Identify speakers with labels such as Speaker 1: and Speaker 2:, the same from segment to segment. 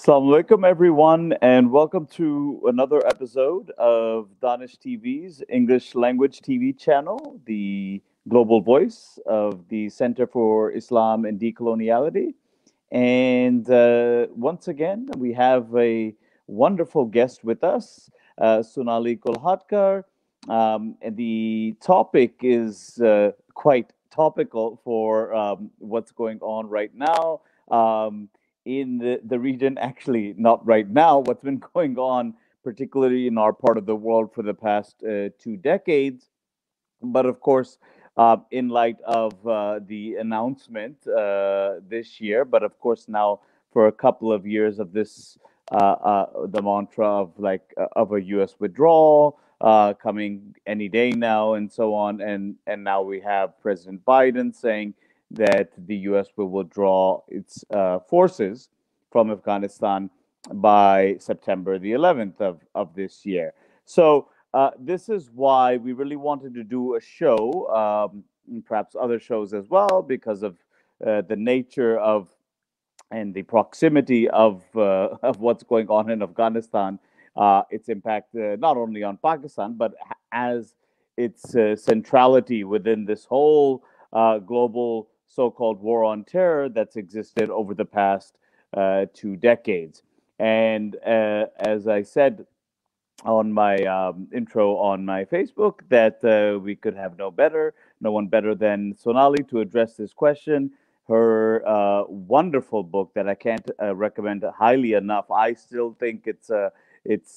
Speaker 1: Assalamu alaikum, everyone, and welcome to another episode of Danish TV's English language TV channel, the global voice of the Center for Islam and Decoloniality. And once again, we have a wonderful guest with us, Sonali Kolhatkar. And the topic is quite topical for what's going on right now. In the region, actually, not right now, what's been going on, particularly in our part of the world for the past 2 decades. But of course, in light of the announcement this year, but of course now for a couple of years of this, the mantra of of a U.S. withdrawal coming any day now, and so on, and now we have President Biden saying that the U.S. will withdraw its forces from Afghanistan by September the 11th of this year. So this is why we really wanted to do a show, and perhaps other shows as well, because of the nature of and the proximity of what's going on in Afghanistan, its impact not only on Pakistan, but as its centrality within this whole global so-called war on terror that's existed over the past 2 decades. And as I said on my intro on my Facebook, that we could have no one better than Sonali to address this question. Her wonderful book that I can't recommend highly enough. I still think it's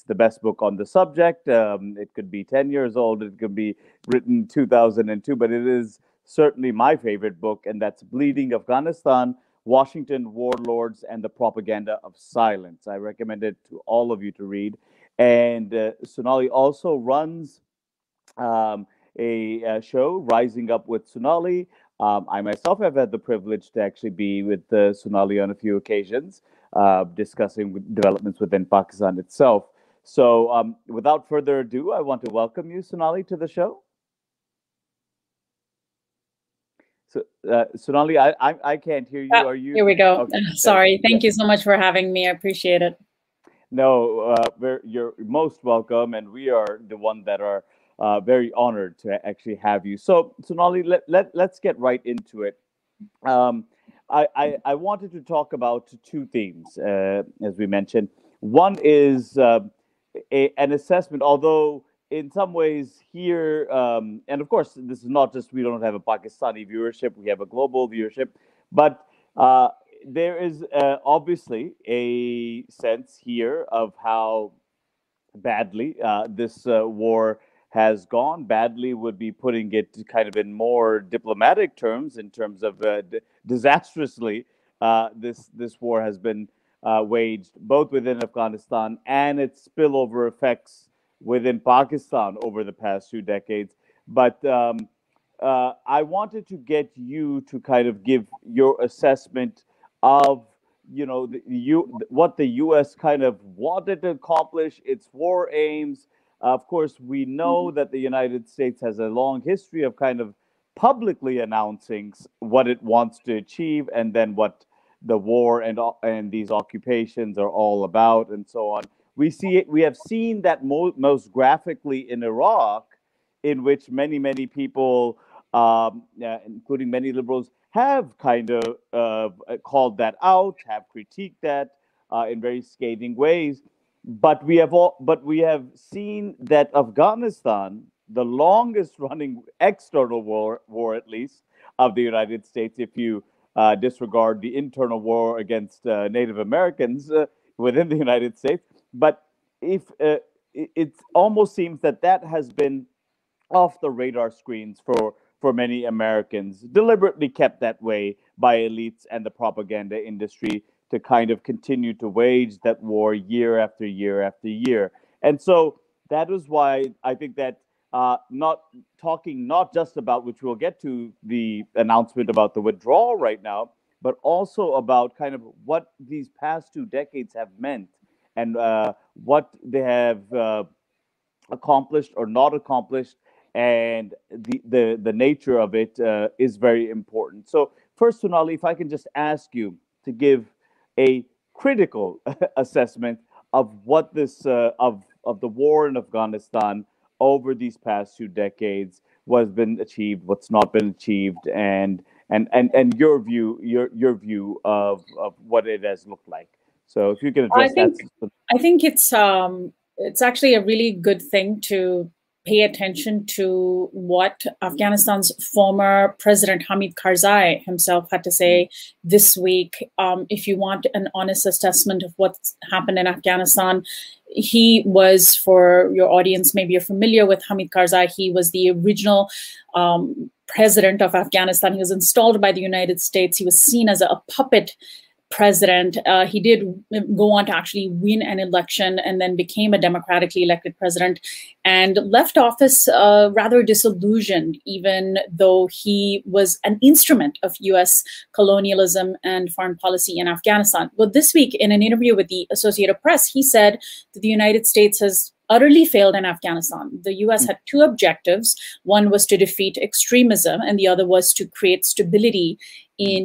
Speaker 1: the best book on the subject. It could be 10 years old. It could be written 2002, but it is certainly my favorite book, and that's Bleeding Afghanistan, Washington Warlords and the Propaganda of Silence. I recommend it to all of you to read. And Sonali also runs a show, Rising Up with Sonali. I myself have had the privilege to actually be with Sonali on a few occasions, discussing developments within Pakistan itself. So, without further ado, I want to welcome you, Sonali, to the show. So, Sonali, I can't hear you. Are you?
Speaker 2: Here we go.
Speaker 1: Okay.
Speaker 2: Sorry. Thank you so much for having me. I appreciate it.
Speaker 1: No, you're most welcome, and we are the one that are very honored to actually have you. So, Sonali, let's get right into it. Um, I wanted to talk about two themes, as we mentioned. One is an assessment, although in some ways here, and of course, this is not just we don't have a Pakistani viewership, we have a global viewership, but there is obviously a sense here of how badly this war has gone. Badly would be putting it kind of in more diplomatic terms, in terms of disastrously this war has been waged both within Afghanistan and its spillover effects within Pakistan over the past 2 decades. But I wanted to get you to kind of give your assessment of what the U.S. kind of wanted to accomplish, its war aims. Of course, we know that the United States has a long history of kind of publicly announcing what it wants to achieve, and then what the war and these occupations are all about, and so on. We see it. We have seen that most graphically in Iraq, in which many people, including many liberals, have kind of called that out, have critiqued that in very scathing ways. But we have seen that Afghanistan, the longest running external war at least of the United States, if you disregard the internal war against Native Americans within the United States, but if it almost seems that that has been off the radar screens for many Americans, deliberately kept that way by elites and the propaganda industry to kind of continue to wage that war year after year after year. And so that is why I think that not talking not just about, which we'll get to, the announcement about the withdrawal right now, but also about kind of what these past 2 decades have meant, and what they have accomplished or not accomplished, and the nature of it is very important. So first, Sonali, if I can just ask you to give a critical assessment of what this of the war in Afghanistan over these past 2 decades, what's been achieved, what's not been achieved, and your view of what it has looked like. So if you can address
Speaker 2: I think it's actually a really good thing to pay attention to what Afghanistan's former president Hamid Karzai himself had to say this week. If you want an honest assessment of what's happened in Afghanistan, he was, for your audience, maybe you're familiar with Hamid Karzai, he was the original president of Afghanistan. He was installed by the United States. He was seen as a puppet president. He did go on to actually win an election and then became a democratically elected president and left office rather disillusioned, even though he was an instrument of US colonialism and foreign policy in Afghanistan. But this week, in an interview with the Associated Press, he said that the United States has utterly failed in Afghanistan. The US had two objectives. One was to defeat extremism, and the other was to create stability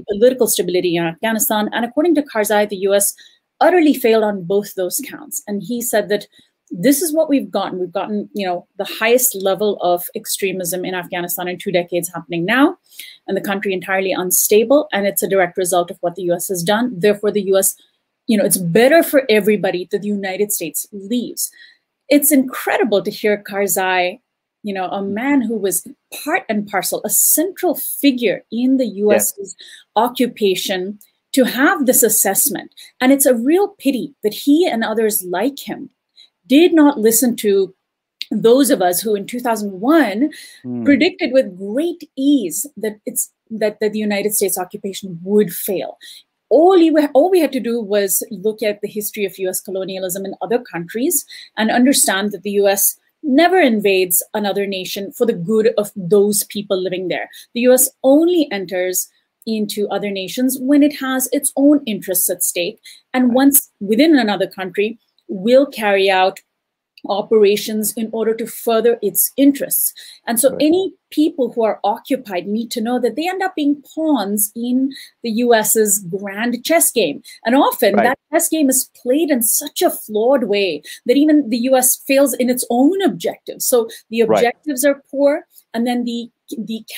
Speaker 2: political stability in Afghanistan. And according to Karzai, the US utterly failed on both those counts. And he said that this is what we've gotten. We've gotten, the highest level of extremism in Afghanistan in 2 decades happening now, and the country entirely unstable. And it's a direct result of what the US has done. Therefore, the US, it's better for everybody that the United States leaves. It's incredible to hear Karzai, a man who was part and parcel, a central figure in the US's occupation, to have this assessment. And it's a real pity that he and others like him did not listen to those of us who in 2001 predicted with great ease that the United States occupation would fail. All we had to do was look at the history of US colonialism in other countries and understand that the US never invades another nation for the good of those people living there. The US only enters into other nations when it has its own interests at stake, and once within another country will carry out operations in order to further its interests. And so any people who are occupied need to know that they end up being pawns in the US's grand chess game. And often that chess game is played in such a flawed way that even the US fails in its own objectives. So the objectives are poor, and then the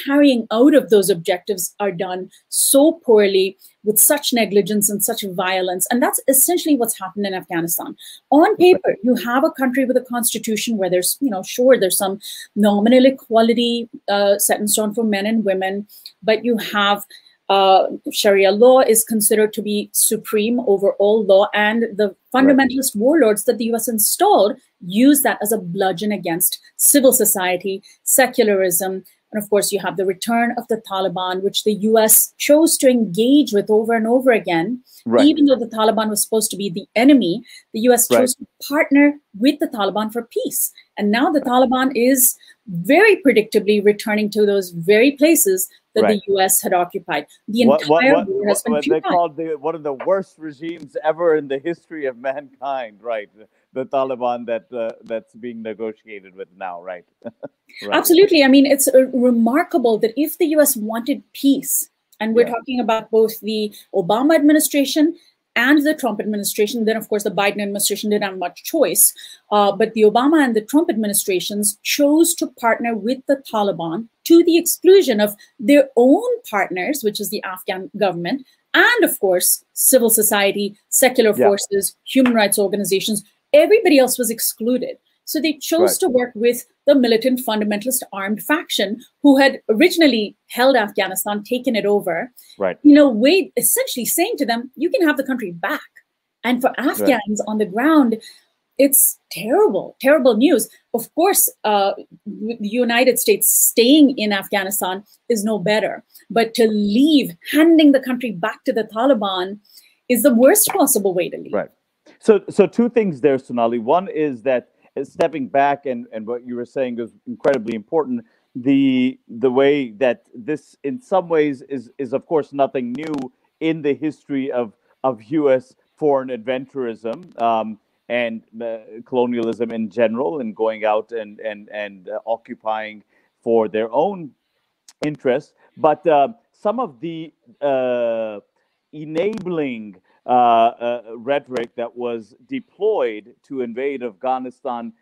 Speaker 2: carrying out of those objectives are done so poorly, with such negligence and such violence. And that's essentially what's happened in Afghanistan. On paper, you have a country with a constitution where there's, there's some nominal equality set in stone for men and women, but you have Sharia law is considered to be supreme over all law, and the fundamentalist warlords that the US installed use that as a bludgeon against civil society, secularism. And of course, you have the return of the Taliban, which the US chose to engage with over and over again. Even though the Taliban was supposed to be the enemy, the US chose to partner with the Taliban for peace. And now the Taliban is very predictably returning to those very places that the US had occupied. The entire war has been
Speaker 1: they called one of the worst regimes ever in the history of mankind, the Taliban that's being negotiated with now, right?
Speaker 2: Absolutely. I mean, it's remarkable that if the US wanted peace, and we're talking about both the Obama administration and the Trump administration, then of course the Biden administration didn't have much choice, but the Obama and the Trump administrations chose to partner with the Taliban to the exclusion of their own partners, which is the Afghan government, and of course civil society, secular forces, human rights organizations. Everybody else was excluded. So they chose to work with the militant fundamentalist armed faction who had originally held Afghanistan, taken it over, essentially saying to them, you can have the country back. And for Afghans on the ground, it's terrible, terrible news. Of course, the United States staying in Afghanistan is no better. But to leave, handing the country back to the Taliban is the worst possible way to leave.
Speaker 1: So two things there, Sonali. One is that stepping back, and what you were saying is incredibly important. The way that this, in some ways, is of course nothing new in the history of U.S. foreign adventurism and colonialism in general, and going out and occupying for their own interests. But some of the enabling rhetoric that was deployed to invade Afghanistan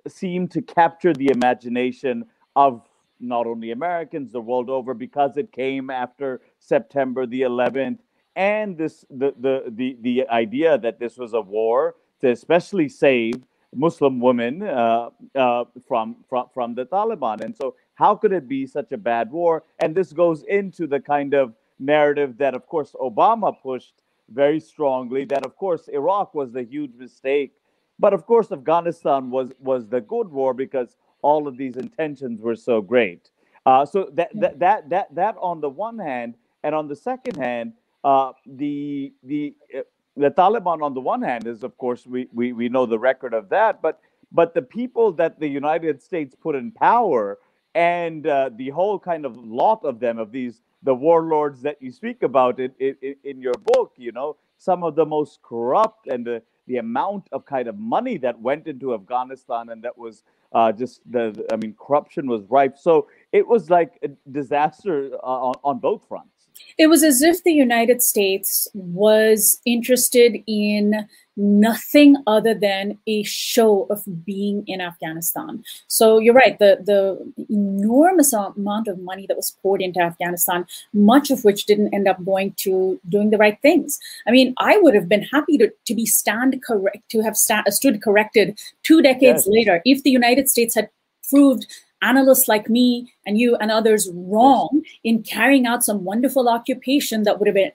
Speaker 1: seemed to capture the imagination of not only Americans the world over, because it came after September the 11th, and the idea that this was a war to especially save Muslim women from the Taliban. And so how could it be such a bad war? And this goes into the kind of narrative that, of course, Obama pushed very strongly, that, of course, Iraq was the huge mistake. But, of course, Afghanistan was the good war because all of these intentions were so great. So that on the one hand, and on the second hand, the Taliban on the one hand is, of course, we know the record of that, but the people that the United States put in power, and the whole kind of lot of them, of the warlords that you speak about in your book, you know, some of the most corrupt, and the amount of kind of money that went into Afghanistan, and that was corruption was rife. So it was like a disaster on both fronts.
Speaker 2: It was as if the United States was interested in nothing other than a show of being in Afghanistan. So you're right, the enormous amount of money that was poured into Afghanistan, much of which didn't end up going to doing the right things. I mean, I would have been happy to have stood corrected 2 decades later if the United States had proved analysts like me and you and others wrong in carrying out some wonderful occupation that would have been,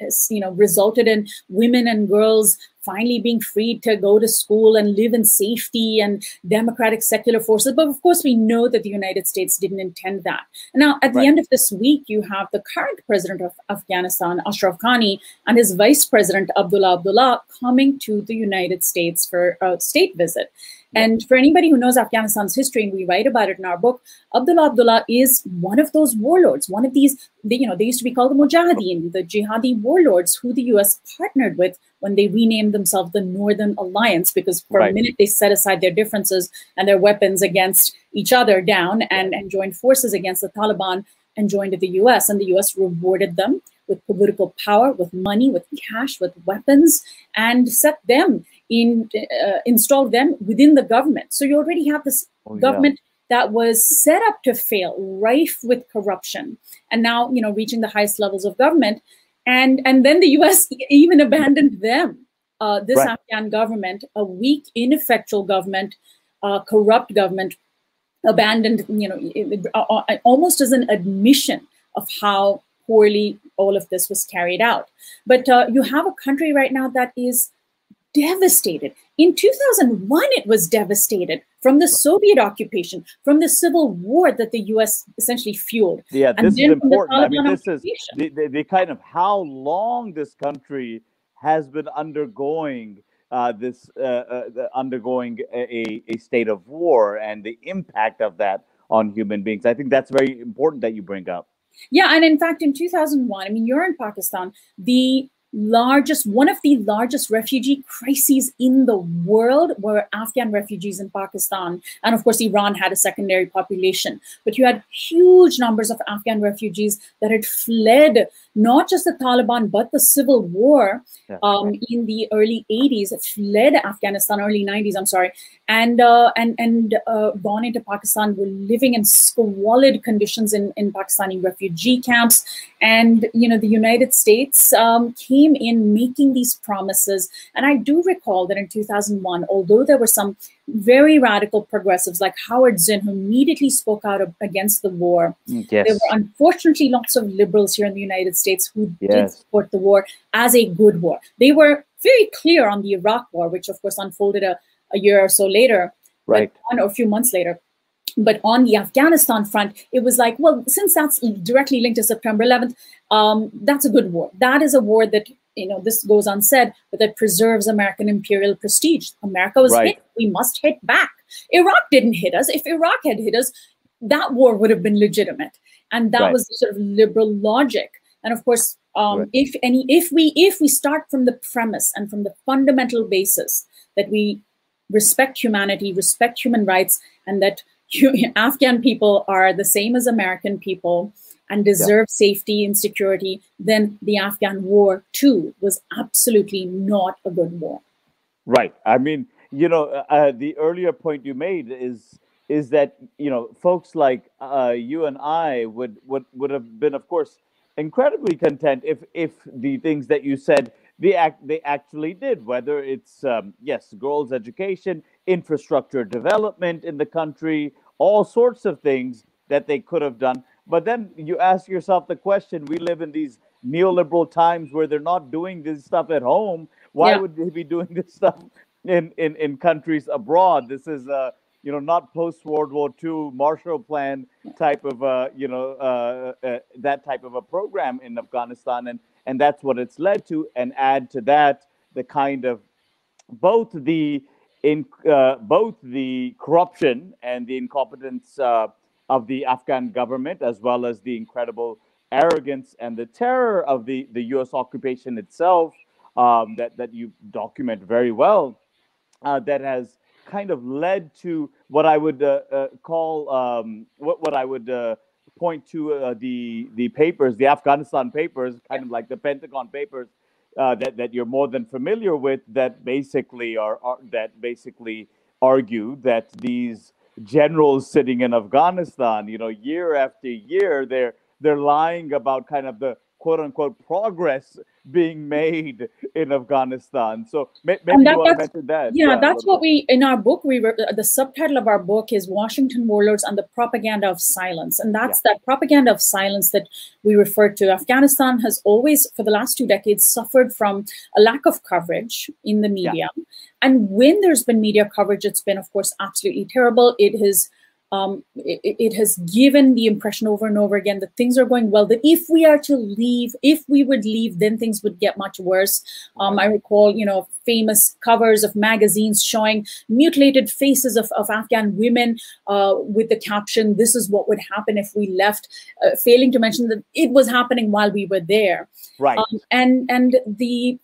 Speaker 2: resulted in women and girls finally being freed to go to school and live in safety and democratic secular forces. But of course, we know that the United States didn't intend that. And now, at the end of this week, you have the current president of Afghanistan, Ashraf Ghani, and his vice president, Abdullah, coming to the United States for a state visit. And for anybody who knows Afghanistan's history, and we write about it in our book, Abdullah is one of those warlords, one of these, they used to be called the Mujahideen, the jihadi warlords who the U.S. partnered with when they renamed themselves the Northern Alliance, because for a minute they set aside their differences and their weapons against each other down and joined forces against the Taliban and joined the U.S. And the U.S. rewarded them with political power, with money, with cash, with weapons, and installed them within the government. So you already have this government that was set up to fail, rife with corruption, and now, reaching the highest levels of government. And then the U.S. even abandoned them. This Afghan government, a weak, ineffectual government, corrupt government, abandoned, almost as an admission of how poorly all of this was carried out. But you have a country right now that is devastated. In 2001, it was devastated from the Soviet occupation, from the civil war that the U.S. essentially fueled.
Speaker 1: Yeah, this is important. I mean, this is the kind of how long this country has been undergoing a state of war, and the impact of that on human beings. I think that's very important that you bring up.
Speaker 2: Yeah, and in fact, in 2001, I mean, you're in Pakistan, one of the largest refugee crises in the world were Afghan refugees in Pakistan. And of course, Iran had a secondary population. But you had huge numbers of Afghan refugees that had fled not just the Taliban, but the civil war in the early 80s, fled Afghanistan, early 90s, I'm sorry, and gone into Pakistan, were living in squalid conditions in Pakistani refugee camps. And, the United States came in making these promises. And I do recall that in 2001, although there were some very radical progressives like Howard Zinn, who immediately spoke out against the war. There were unfortunately lots of liberals here in the United States who did support the war as a good war. They were very clear on the Iraq war, which of course unfolded a year or so later, or a few months later. But on the Afghanistan front, it was like, well, since that's directly linked to September 11th, that's a good war. That is a war that, this goes unsaid, but that preserves American imperial prestige. America was hit. We must hit back. Iraq didn't hit us. If Iraq had hit us, that war would have been legitimate. And that was the sort of liberal logic. And of course, if we start from the premise and from the fundamental basis that we respect humanity, respect human rights, and that Afghan people are the same as American people, and deserve safety and security, then the Afghan war too was absolutely not a good war.
Speaker 1: Right. I mean, the earlier point you made is that folks like you and I would have been, of course, incredibly content if the things that you said they actually did, whether it's yes, girls' education, infrastructure development in the country, all sorts of things that they could have done. But then you ask yourself the question: we live in these neoliberal times where they're not doing this stuff at home. Why would they be doing this stuff in countries abroad? This is not post World War II Marshall Plan type of that type of a program in Afghanistan, and that's what it's led to. And add to that the kind of both the corruption and the incompetence of the Afghan government, as well as the incredible arrogance and the terror of the U.S. occupation itself, that you document very well, that has kind of led to what I would call what I would point to the papers, the Afghanistan papers, kind of like the Pentagon papers, that you're more than familiar with, that basically argue that these generals sitting in Afghanistan, year after year, they're lying about kind of the quote unquote progress being made in Afghanistan. So maybe you want to mention that.
Speaker 2: Yeah, that's what we, in our book, the subtitle of our book is Washington Warlords and the Propaganda of Silence. And that's that propaganda of silence that we refer to. Afghanistan has always, for the last 2 decades, suffered from a lack of coverage in the media. And when there's been media coverage, it's been, of course, absolutely terrible. It has given the impression over and over again that things are going well, that if we would leave, then things would get much worse. I recall, famous covers of magazines showing mutilated faces of Afghan women with the caption, "This is what would happen if we left," failing to mention that it was happening while we were there.
Speaker 1: Right.
Speaker 2: And the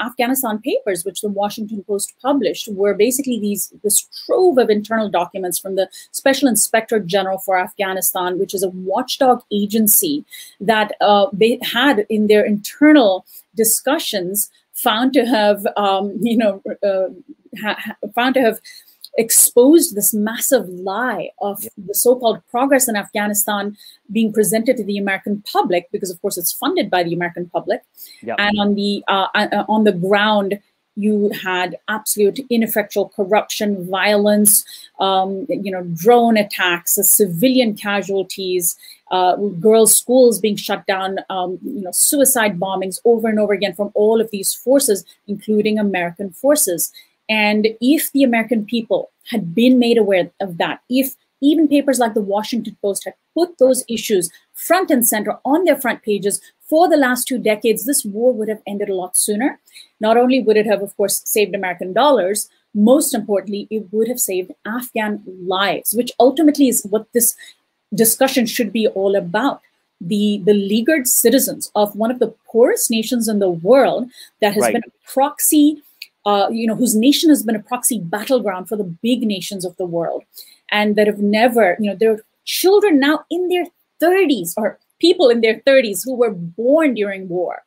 Speaker 2: Afghanistan papers, which the Washington Post published, were basically this trove of internal documents from the Special Inspector General for Afghanistan, which is a watchdog agency that they had in their internal discussions found to have exposed this massive lie of the so-called progress in Afghanistan being presented to the American public, because of course it's funded by the American public. And on the ground, you had absolute ineffectual corruption, violence, drone attacks, civilian casualties, girls' schools being shut down, suicide bombings over and over again from all of these forces, including American forces. And if the American people had been made aware of that, if even papers like the Washington Post had put those issues front and center on their front pages for the last 2 decades, this war would have ended a lot sooner. Not only would it have, of course, saved American dollars, most importantly, it would have saved Afghan lives, which ultimately is what this discussion should be all about. The beleaguered citizens of one of the poorest nations in the world that has been a proxy, whose nation has been a proxy battleground for the big nations of the world, and that have never, there are children now in their 30s, or people in their 30s who were born during war,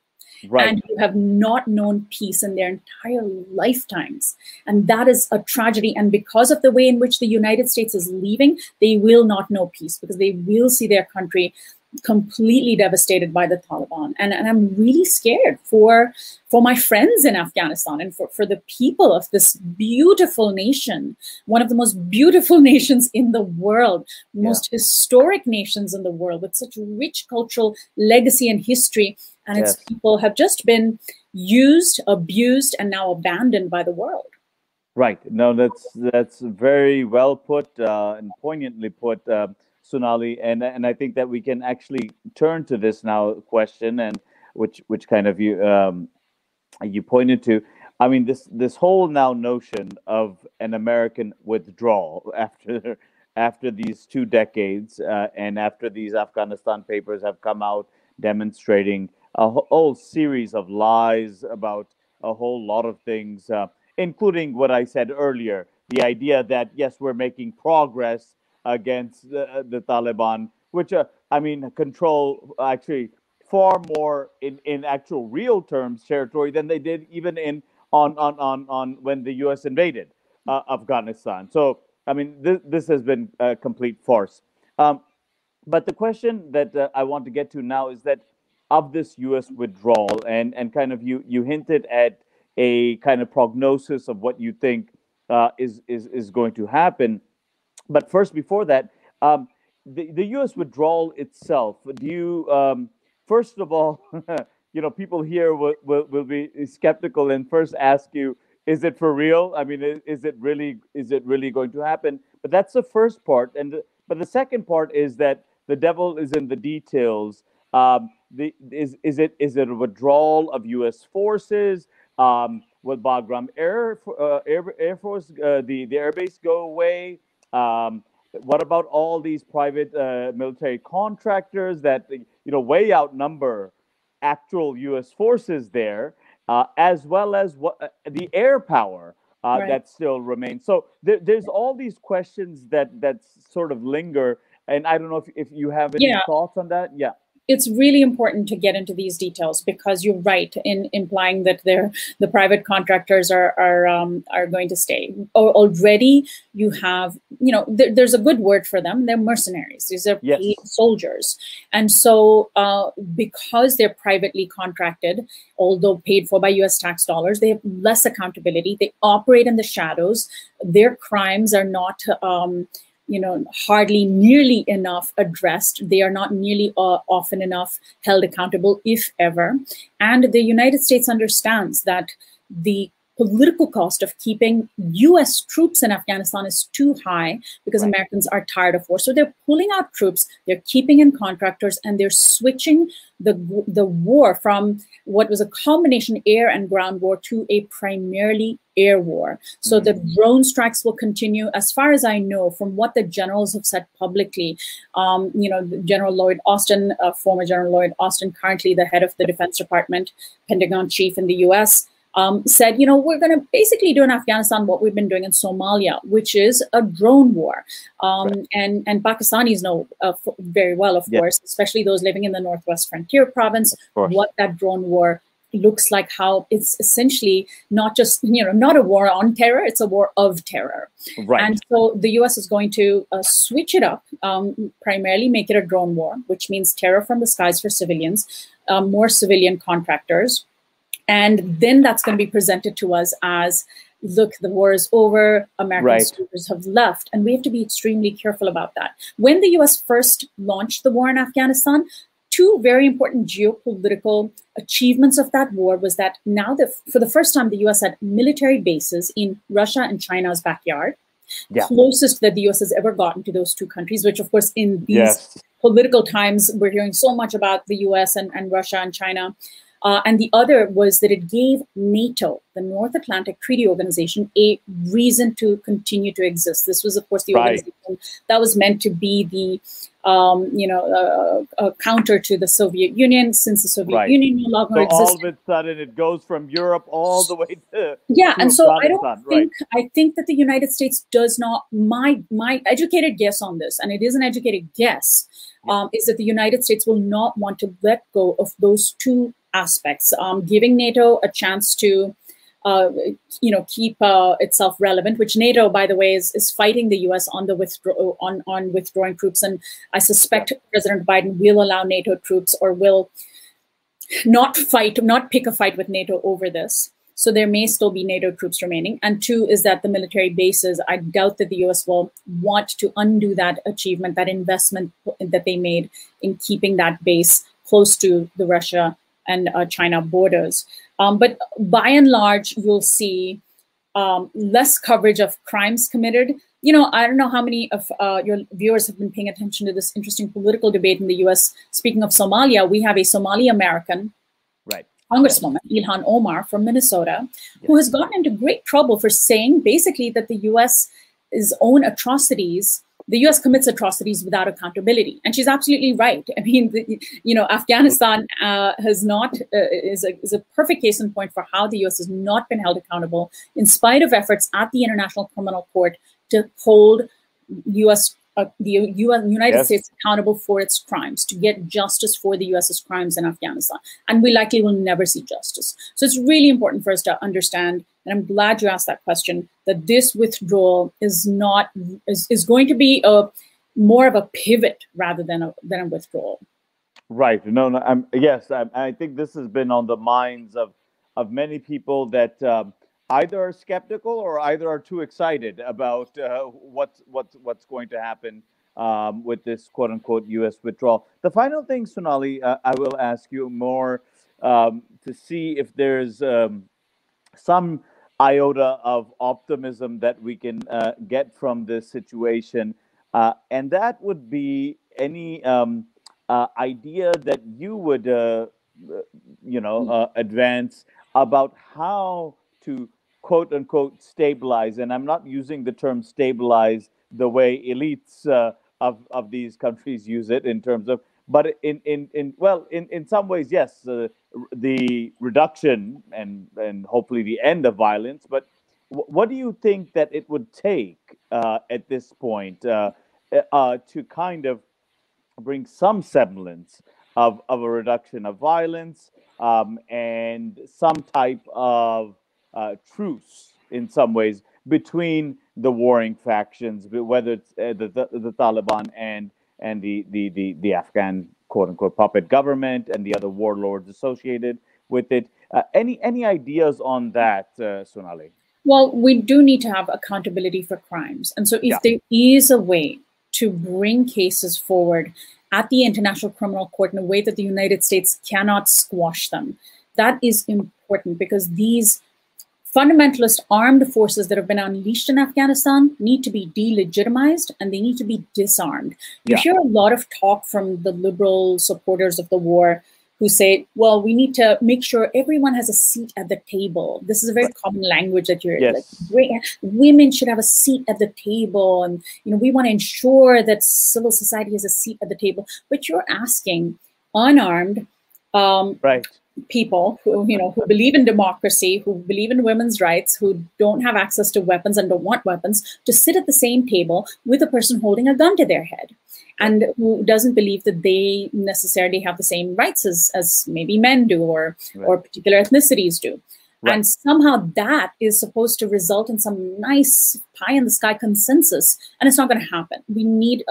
Speaker 2: and who have not known peace in their entire lifetimes. And that is a tragedy. And because of the way in which the United States is leaving, they will not know peace, because they will see their country completely devastated by the Taliban. And I'm really scared for my friends in Afghanistan and for the people of this beautiful nation, one of the most beautiful nations in the world, most historic nations in the world, with such rich cultural legacy and history. And its people have just been used, abused, and now abandoned by the world.
Speaker 1: Right. No, that's very well put and poignantly put, Sonali, and I think that we can actually turn to this now question, and which kind of you pointed to. I mean, this whole now notion of an American withdrawal after these 2 decades, and after these Afghanistan papers have come out demonstrating a whole series of lies about a whole lot of things, including what I said earlier, the idea that yes, we're making progress against the Taliban, which I mean, control actually far more in actual real terms territory than they did even on when the U.S. invaded Afghanistan. So I mean, this has been a complete farce. But the question that I want to get to now is that of this U.S. withdrawal, and kind of you hinted at a kind of prognosis of what you think is going to happen. But first, before that, the U.S. withdrawal itself, do you, first of all, people here will be skeptical and first ask you, is it for real? I mean, is it really going to happen? But that's the first part. But the second part is that the devil is in the details. Is it a withdrawal of U.S. forces? Will Bagram Air Force, the airbase, go away? What about all these private military contractors that way outnumber actual U.S. forces there, as well as the air power that still remains? So there's all these questions that sort of linger, and I don't know if you have any thoughts on that. Yeah.
Speaker 2: It's really important to get into these details because you're right in implying that the private contractors are going to stay. Already, you have there's a good word for them. They're mercenaries. These are paid soldiers, and so because they're privately contracted, although paid for by U.S. tax dollars, they have less accountability. They operate in the shadows. Their crimes are not hardly nearly enough addressed. They are not nearly often enough held accountable, if ever. And the United States understands that the political cost of keeping U.S. troops in Afghanistan is too high because Americans are tired of war. So they're pulling out troops, they're keeping in contractors, and they're switching the war from what was a combination air and ground war to a primarily air war. So the drone strikes will continue. As far as I know, from what the generals have said publicly, General Lloyd Austin, former General Lloyd Austin, currently the head of the Defense Department, Pentagon chief in the U.S., said, we're going to basically do in Afghanistan what we've been doing in Somalia, which is a drone war. And Pakistanis know very well, of course, especially those living in the Northwest Frontier Province, what that drone war looks like, how it's essentially not just, not a war on terror, it's a war of terror. And so the U.S. is going to switch it up, primarily make it a drone war, which means terror from the skies for civilians, more civilian contractors. And then that's going to be presented to us as, look, the war is over, American soldiers have left, and we have to be extremely careful about that. When the U.S. first launched the war in Afghanistan, two very important geopolitical achievements of that war was that now for the first time, the U.S. had military bases in Russia and China's backyard, closest that the U.S. has ever gotten to those two countries, which, of course, in these political times, we're hearing so much about the U.S. and Russia and China. And the other was that it gave NATO, the North Atlantic Treaty Organization, a reason to continue to exist. This was, of course, the organization that was meant to be the, counter to the Soviet Union, since the Soviet Union no longer existed.
Speaker 1: All of a sudden, it goes from Europe all the way to
Speaker 2: and so I don't think I think that the United States does not. My educated guess on this, and it is an educated guess, is that the United States will not want to let go of those two aspects, giving NATO a chance to, keep itself relevant. Which NATO, by the way, is fighting the U.S. on the on withdrawing troops, and I suspect President Biden will allow NATO troops, or will not pick a fight with NATO over this. So there may still be NATO troops remaining. And two is that the military bases, I doubt that the U.S. will want to undo that achievement, that investment that they made in keeping that base close to the Russia and China borders. But by and large, you'll see less coverage of crimes committed. I don't know how many of your viewers have been paying attention to this interesting political debate in the U.S. Speaking of Somalia, we have a Somali American Congresswoman, Ilhan Omar from Minnesota, who has gotten into great trouble for saying basically that the U.S.'s own atrocities, the U.S. commits atrocities without accountability. And she's absolutely right. I mean, Afghanistan is a perfect case in point for how the U.S. has not been held accountable in spite of efforts at the International Criminal Court to hold U.S. United States accountable for its crimes, to get justice for the US's crimes in Afghanistan. And we likely will never see justice. So it's really important for us to understand, and I'm glad you asked that question, that this withdrawal is going to be more of a pivot rather than a withdrawal.
Speaker 1: Right. No. Yes, I think this has been on the minds of many people that either are skeptical or either are too excited about what's going to happen with this quote unquote U.S. withdrawal. The final thing, Sonali, I will ask you more to see if there's some iota of optimism that we can get from this situation, and that would be any idea that you would advance about how to quote unquote stabilize. And I'm not using the term stabilize the way elites of these countries use it in terms of, but in some ways, yes, the reduction and hopefully the end of violence. But what do you think that it would take at this point to kind of bring some semblance of a reduction of violence and some type of truce in some ways between the warring factions, whether it's the Taliban and the Afghan quote unquote puppet government and the other warlords associated with it? Any ideas on that, Sonali?
Speaker 2: Well, we do need to have accountability for crimes. And so if there is a way to bring cases forward at the International Criminal Court in a way that the United States cannot squash them, that is important, because these fundamentalist armed forces that have been unleashed in Afghanistan need to be delegitimized and they need to be disarmed. You hear a lot of talk from the liberal supporters of the war who say, well, we need to make sure everyone has a seat at the table. This is a very common language that you're like, women should have a seat at the table. And, we want to ensure that civil society has a seat at the table. But you're asking unarmed people who believe in democracy, who believe in women's rights, who don't have access to weapons and don't want weapons, to sit at the same table with a person holding a gun to their head, and who doesn't believe that they necessarily have the same rights as maybe men do or particular ethnicities do. And somehow that is supposed to result in some nice pie in the sky consensus, and it's not going to happen. We need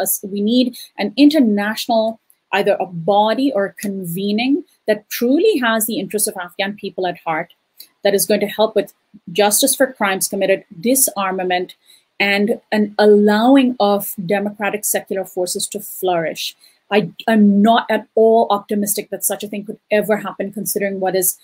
Speaker 2: an international, either a body or a convening that truly has the interests of Afghan people at heart, that is going to help with justice for crimes committed, disarmament, and an allowing of democratic secular forces to flourish. I'm not at all optimistic that such a thing could ever happen, considering what is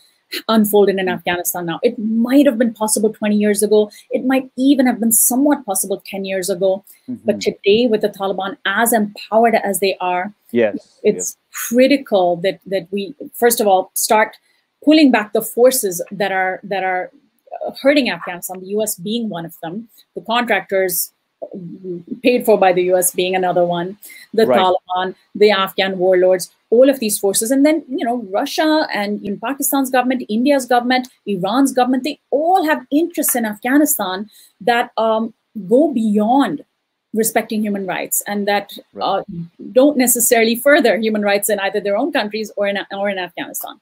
Speaker 2: unfolded in Afghanistan now. It might have been possible 20 years ago. It might even have been somewhat possible 10 years ago. But today, with the Taliban as empowered as they are, it's critical that we, first of all, start pulling back the forces that are hurting Afghanistan, the US being one of them, the contractors paid for by the US being another one, the Taliban, the Afghan warlords, all of these forces. And then, Russia and Pakistan's government, India's government, Iran's government, they all have interests in Afghanistan that go beyond respecting human rights, and that don't necessarily further human rights in either their own countries or in Afghanistan.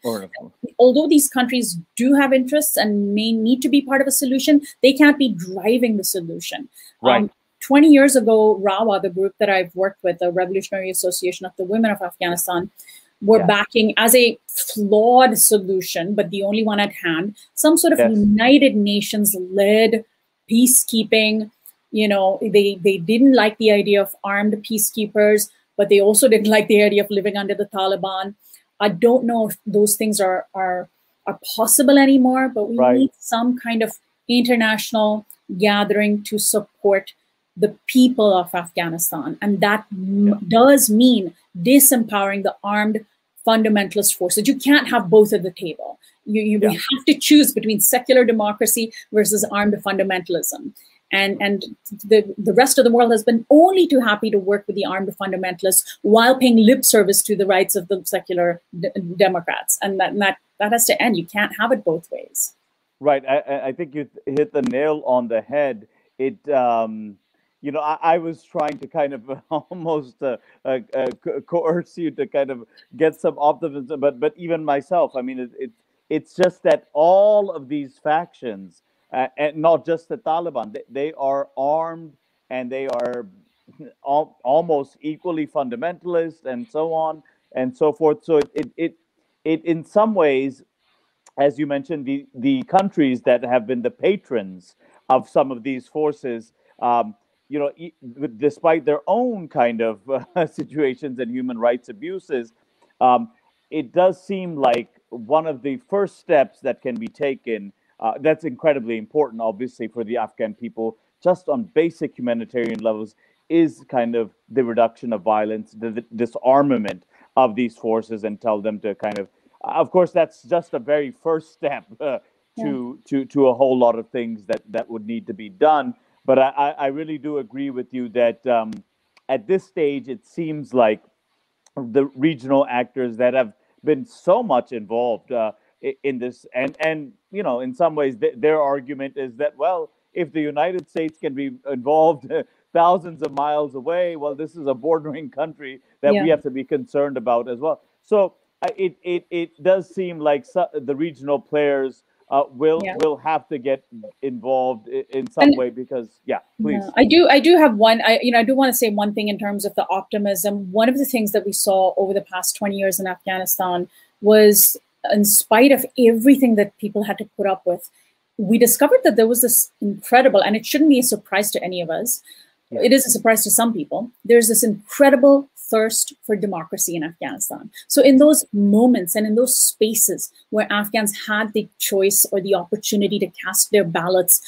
Speaker 2: Although these countries do have interests and may need to be part of a solution, they can't be driving the solution. 20 years ago, RAWA, the group that I've worked with, the Revolutionary Association of the Women of Afghanistan, were backing, as a flawed solution, but the only one at hand, some sort of United Nations-led peacekeeping. They didn't like the idea of armed peacekeepers, but they also didn't like the idea of living under the Taliban. I don't know if those things are possible anymore, but we need some kind of international gathering to support the people of Afghanistan. And that does mean disempowering the armed fundamentalist forces. You can't have both at the table. You have to choose between secular democracy versus armed fundamentalism. And the rest of the world has been only too happy to work with the armed fundamentalists while paying lip service to the rights of the secular Democrats. And that has to end. You can't have it both ways.
Speaker 1: Right. I think you hit the nail on the head. I was trying to kind of almost coerce you to kind of get some optimism, but even myself, I mean, it's just that all of these factions, and not just the Taliban, they are armed and they are almost equally fundamentalist and so on and so forth. So it in some ways, as you mentioned, the countries that have been the patrons of some of these forces, despite their own kind of situations and human rights abuses, it does seem like one of the first steps that can be taken, that's incredibly important, obviously, for the Afghan people, just on basic humanitarian levels, is kind of the reduction of violence, the disarmament of these forces, and tell them to kind of course, that's just a very first step to a whole lot of things that would need to be done. But I really do agree with you that at this stage, it seems like the regional actors that have been so much involved in this, and in some ways, their argument is that, well, if the United States can be involved thousands of miles away, well, this is a bordering country that we have to be concerned about as well. So it does seem like the regional players will have to get involved in some way, because please.
Speaker 2: I do have one. I do want to say one thing in terms of the optimism. One of the things that we saw over the past 20 years in Afghanistan was, in spite of everything that people had to put up with, we discovered that there was this incredible, and it shouldn't be a surprise to any of us. It is a surprise to some people. There's this incredible thirst for democracy in Afghanistan. So in those moments and in those spaces where Afghans had the choice or the opportunity to cast their ballots,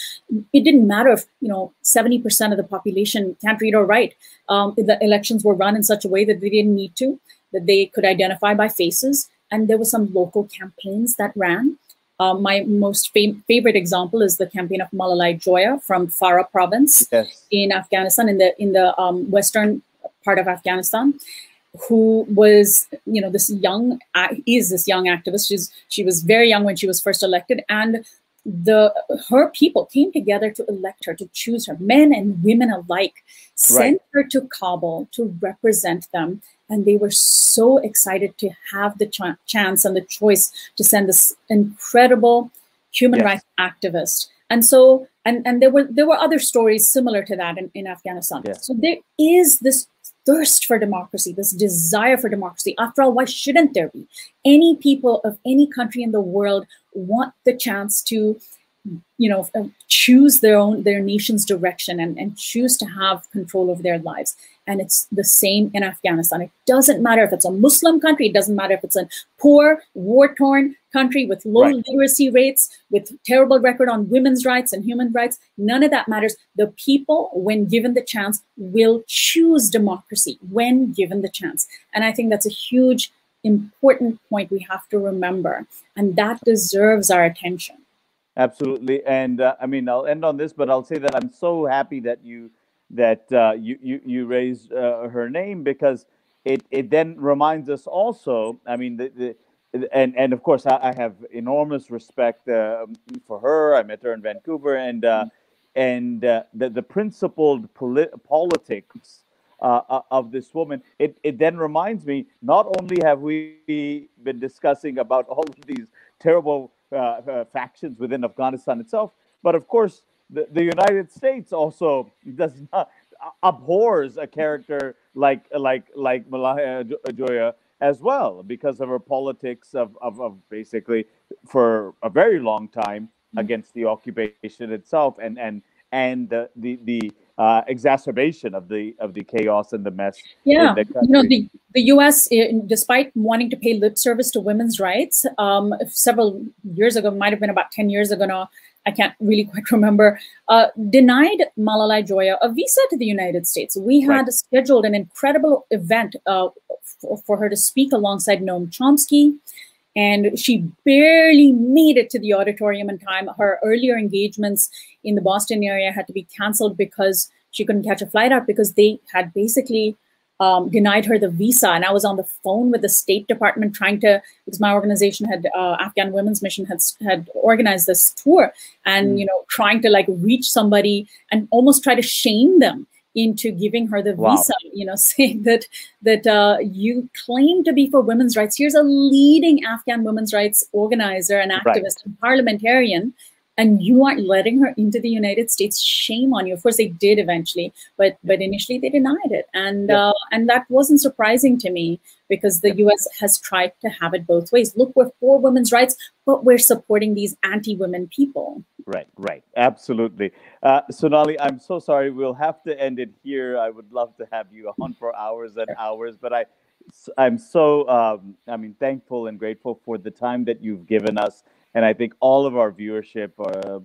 Speaker 2: it didn't matter if 70% of the population can't read or write. The elections were run in such a way that they didn't need to, that they could identify by faces, and there were some local campaigns that ran. My most favorite example is the campaign of Malalai Joya from Farah province in Afghanistan, in the western part of Afghanistan, who was this young activist. She was very young when she was first elected, and her people came together to elect her, to choose her. Men and women alike sent her to Kabul to represent them. And they were so excited to have the chance and the choice to send this incredible human rights activist. And so, and there were other stories similar to that in Afghanistan. So there is this thirst for democracy, this desire for democracy. After all, why shouldn't there be? Any people of any country in the world want the chance to choose their nation's direction and choose to have control over their lives. And it's the same in Afghanistan. It doesn't matter if it's a Muslim country. It doesn't matter if it's a poor, war-torn country with low literacy rates, with terrible record on women's rights and human rights. None of that matters. The people, when given the chance, will choose democracy when given the chance. And I think that's a huge, important point we have to remember. And that deserves our attention.
Speaker 1: Absolutely. And I mean, I'll end on this, but I'll say that I'm so happy that you raised her name, because it then reminds us also, I mean, and of course I have enormous respect for her. I met her in Vancouver, and the principled politics of this woman. It then reminds me, not only have we been discussing about all of these terrible factions within Afghanistan itself, but of course the United States also does not abhors a character like Malalai Joya as well, because of her politics of basically for a very long time against the occupation itself, and the exacerbation of the chaos and the mess.
Speaker 2: Yeah, the U.S., despite wanting to pay lip service to women's rights, several years ago, might have been about 10 years ago now, I can't really quite remember, denied Malalai Joya a visa to the United States. We had scheduled an incredible event for her to speak alongside Noam Chomsky, and she barely made it to the auditorium in time. Her earlier engagements in the Boston area had to be canceled because she couldn't catch a flight out, because they had basically denied her the visa. And I was on the phone with the State Department because my organization Afghan Women's Mission had organized this tour, and trying to reach somebody and almost try to shame them into giving her the
Speaker 1: Wow.
Speaker 2: visa, saying that you claim to be for women's rights. Here's a leading Afghan women's rights organizer and activist and parliamentarian, and you aren't letting her into the United States. Shame on you. Of course, they did eventually, but initially they denied it, and that wasn't surprising to me, because the U.S. has tried to have it both ways. Look, we're for women's rights, but we're supporting these anti-women people.
Speaker 1: Right. Absolutely. Sonali, I'm so sorry. We'll have to end it here. I would love to have you on for hours and hours, but I'm so, thankful and grateful for the time that you've given us. And I think all of our viewership,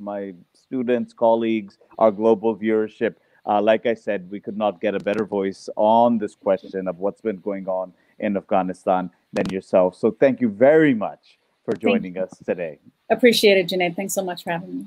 Speaker 1: my students, colleagues, our global viewership, like I said, we could not get a better voice on this question of what's been going on in Afghanistan than yourself. So thank you very much for joining us today.
Speaker 2: Appreciate it, Junaid. Thanks so much for having me.